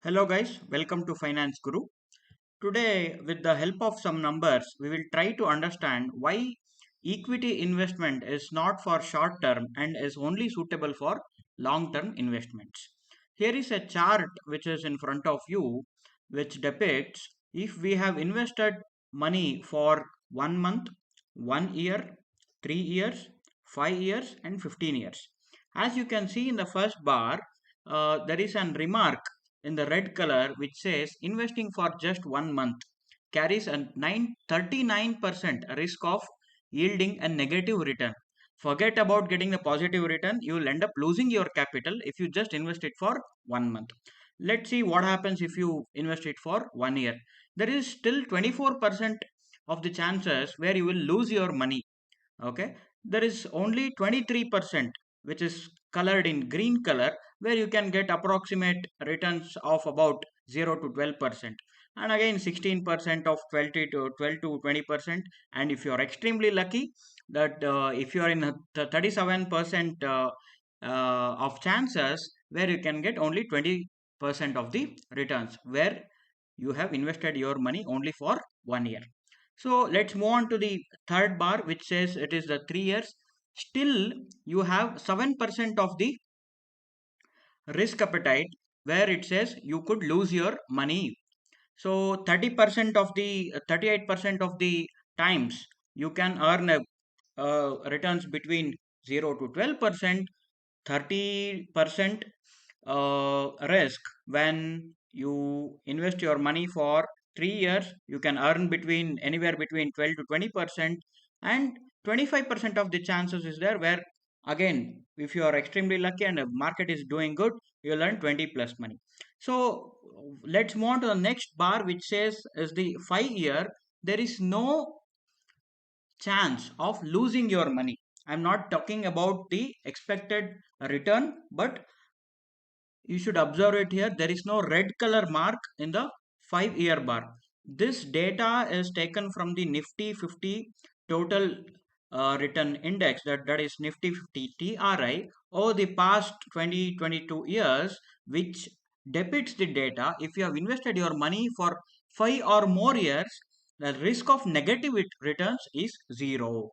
Hello guys, welcome to Finance Guru. Today, with the help of some numbers, we will try to understand why equity investment is not for short term and is only suitable for long term investments. Here is a chart which is in front of you, which depicts if we have invested money for 1 month, 1 year, 3 years, 5 years, and 15 years. As you can see in the first bar, there is an remark in the red color which says investing for just 1 month carries a 39% risk of yielding a negative return. Forget about getting the positive return, you will end up losing your capital if you just invest it for 1 month. Let's see what happens if you invest it for 1 year. There is still 24% of the chances where you will lose your money. Okay, there is only 23% which is colored in green color where you can get approximate returns of about 0 to 12%, and again 16% of 12 to 20%. And if you are extremely lucky, that if you are in the 37% of chances where you can get only 20% of the returns where you have invested your money only for 1 year. So let's move on to the third bar, which says it is the 3 years. Still, you have 7% of the risk appetite where it says you could lose your money. So 30% of the 38% of the times you can earn a returns between 0 to 12%, 30% risk when you invest your money for 3 years. You can earn between anywhere between 12 to 20%, and 25% of the chances is there where again if you are extremely lucky and the market is doing good, you will earn 20 plus money. So let's move on to the next bar which says is the 5 year. There is no chance of losing your money. I'm not talking about the expected return, but you should observe it here. There is no red color mark in the 5 year bar. This data is taken from the Nifty 50 total return index, that is Nifty 50 TRI, over the past 20-22 years, which depicts the data. If you have invested your money for 5 or more years, the risk of negative returns is zero.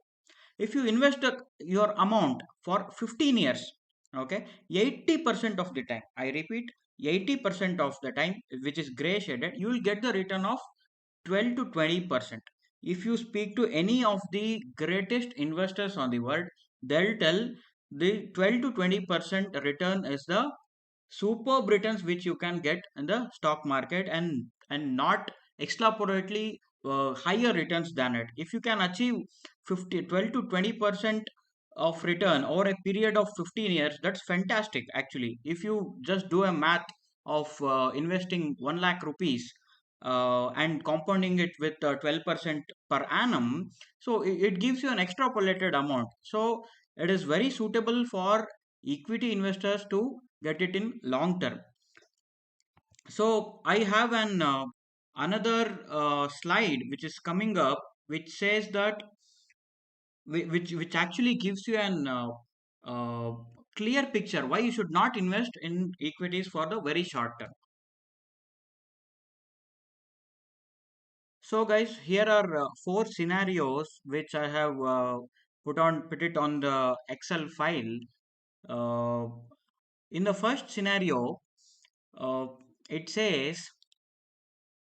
If you invest your amount for 15 years, okay, 80% of the time, I repeat, 80% of the time, which is gray shaded, you will get the return of 12 to 20%. If you speak to any of the greatest investors on the world, they'll tell the 12 to 20% return is the superb returns which you can get in the stock market, and not extrapolately higher returns than it. If you can achieve 12 to 20% of return over a period of 15 years, that's fantastic actually. If you just do a math of investing 1 lakh rupees and compounding it with 12% per annum, so it gives you an extrapolated amount. So it is very suitable for equity investors to get it in long term. So I have an another slide which is coming up, which says that which actually gives you an uh, clear picture why you should not invest in equities for the very short term. So guys, here are four scenarios which I have put it on the Excel file. Uh, in the first scenario, uh, it says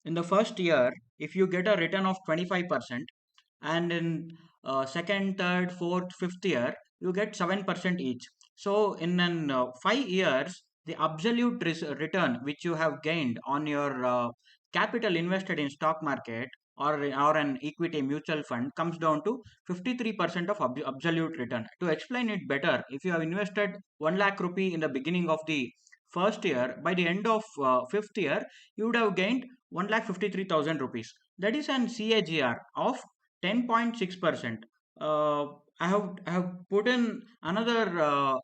in the first year, if you get a return of 25%, and in second, third, fourth, fifth year, you get 7% each. So in 5 years, the absolute return which you have gained on your capital invested in stock market or an equity mutual fund comes down to 53% of absolute return. To explain it better, if you have invested 1 lakh rupee in the beginning of the first year, by the end of fifth year, you would have gained 1,53,000 rupees. That is an CAGR of 10.6%. I have put in another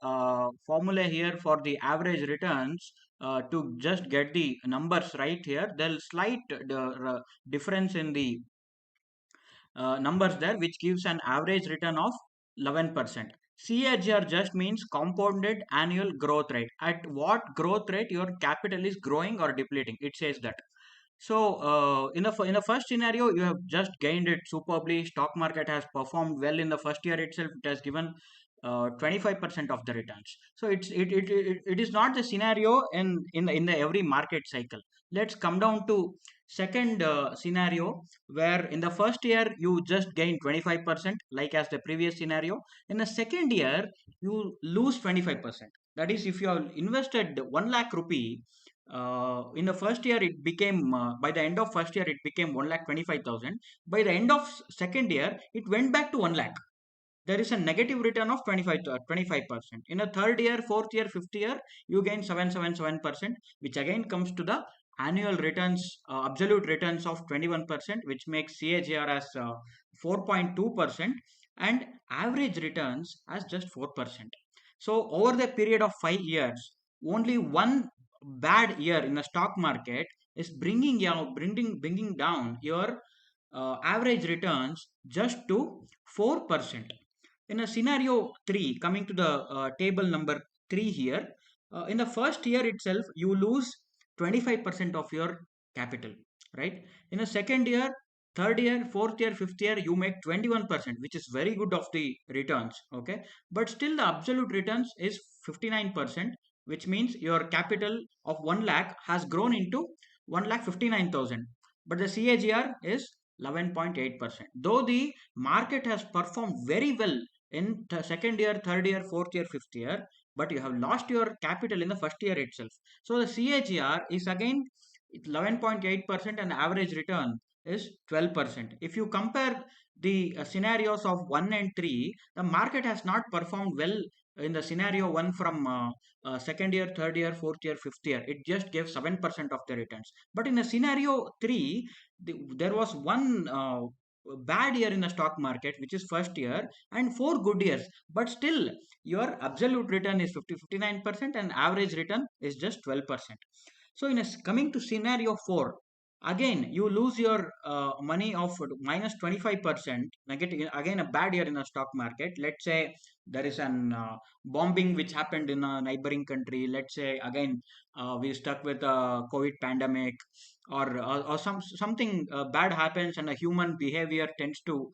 formula here for the average returns to just get the numbers right here. There's slight difference in the numbers there, which gives an average return of 11%. CAGR just means compounded annual growth rate. At what growth rate your capital is growing or depleting? It says that. So, in the first scenario, you have just gained it superbly. Stock market has performed well in the first year itself. It has given 25% of the returns. So it is not the scenario in the every market cycle. Let's come down to second scenario, where in the first year you just gain 25%, like as the previous scenario. In the second year you lose 25%. That is, if you have invested 1 lakh rupee, in the first year it became, by the end of first year it became 1,25,000. By the end of second year it went back to 1 lakh. There is a negative return of 25%. In a third year, fourth year, fifth year, you gain 777%, which again comes to the annual returns, absolute returns of 21%, which makes CAGR as 4.2%, and average returns as just 4%. So over the period of 5 years, only one bad year in the stock market is bringing down your average returns just to 4%. In a scenario 3, coming to the table number 3 here, in the first year itself you lose 25% of your capital, right? In the second year, third year, fourth year, fifth year, you make 21%, which is very good of the returns, okay? But still the absolute returns is 59%, which means your capital of 1 lakh has grown into 1,59,000, but the CAGR is 11.8%. Though the market has performed very well in the second year, third year, fourth year, fifth year, but you have lost your capital in the first year itself. So the CAGR is again 11.8% and average return is 12%. If you compare the scenarios of 1 and 3, the market has not performed well in the scenario 1 from second year, third year, fourth year, fifth year. It just gave 7% of the returns. But in the scenario 3, there was one bad year in the stock market, which is first year, and 4 good years, but still your absolute return is 59% and average return is just 12%. So coming to scenario 4, again you lose your money of minus 25%, negative, again a bad year in the stock market. Let's say there is an bombing which happened in a neighboring country. Let's say again we stuck with a COVID pandemic, or something bad happens and a human behavior tends to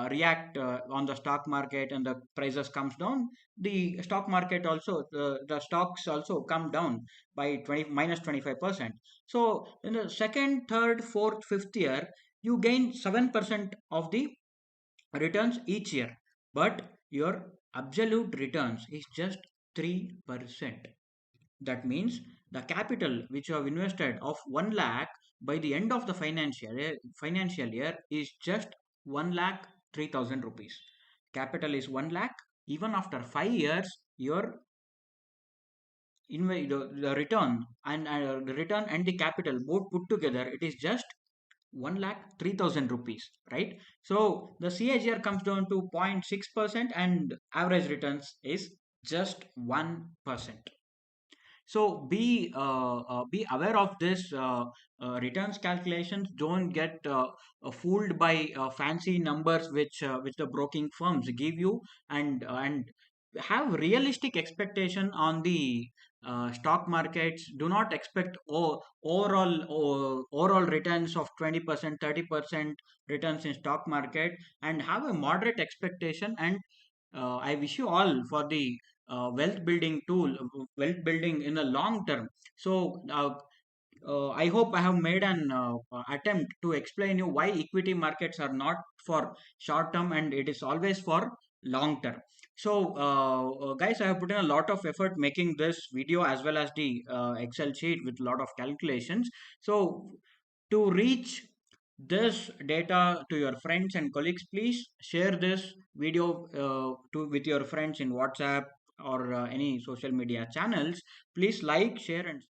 react on the stock market and the prices comes down. The stock market also, the stocks also come down by 20 minus 25%. So in the second, third, fourth, fifth year you gain 7% of the returns each year, but your absolute returns is just 3%. That means the capital which you have invested of 1 lakh by the end of the financial year is just 1 lakh 3,000 rupees. Capital is 1 lakh. Even after 5 years, your the return and the return and the capital both put together, it is just 1 lakh 3,000 rupees, right? So the CAGR comes down to 0.6% and average returns is just 1%. So be aware of this returns calculations. Don't get fooled by fancy numbers which the broking firms give you, and have realistic expectation on the stock markets. Do not expect overall returns of 20%, 30% returns in stock market, and have a moderate expectation. And I wish you all for the wealth building in the long term. So I hope I have made an attempt to explain you why equity markets are not for short term and it is always for long term. So guys, I have put in a lot of effort making this video as well as the Excel sheet with a lot of calculations. So to reach this data to your friends and colleagues, please share this video with your friends in WhatsApp or any social media channels. Please like, share, and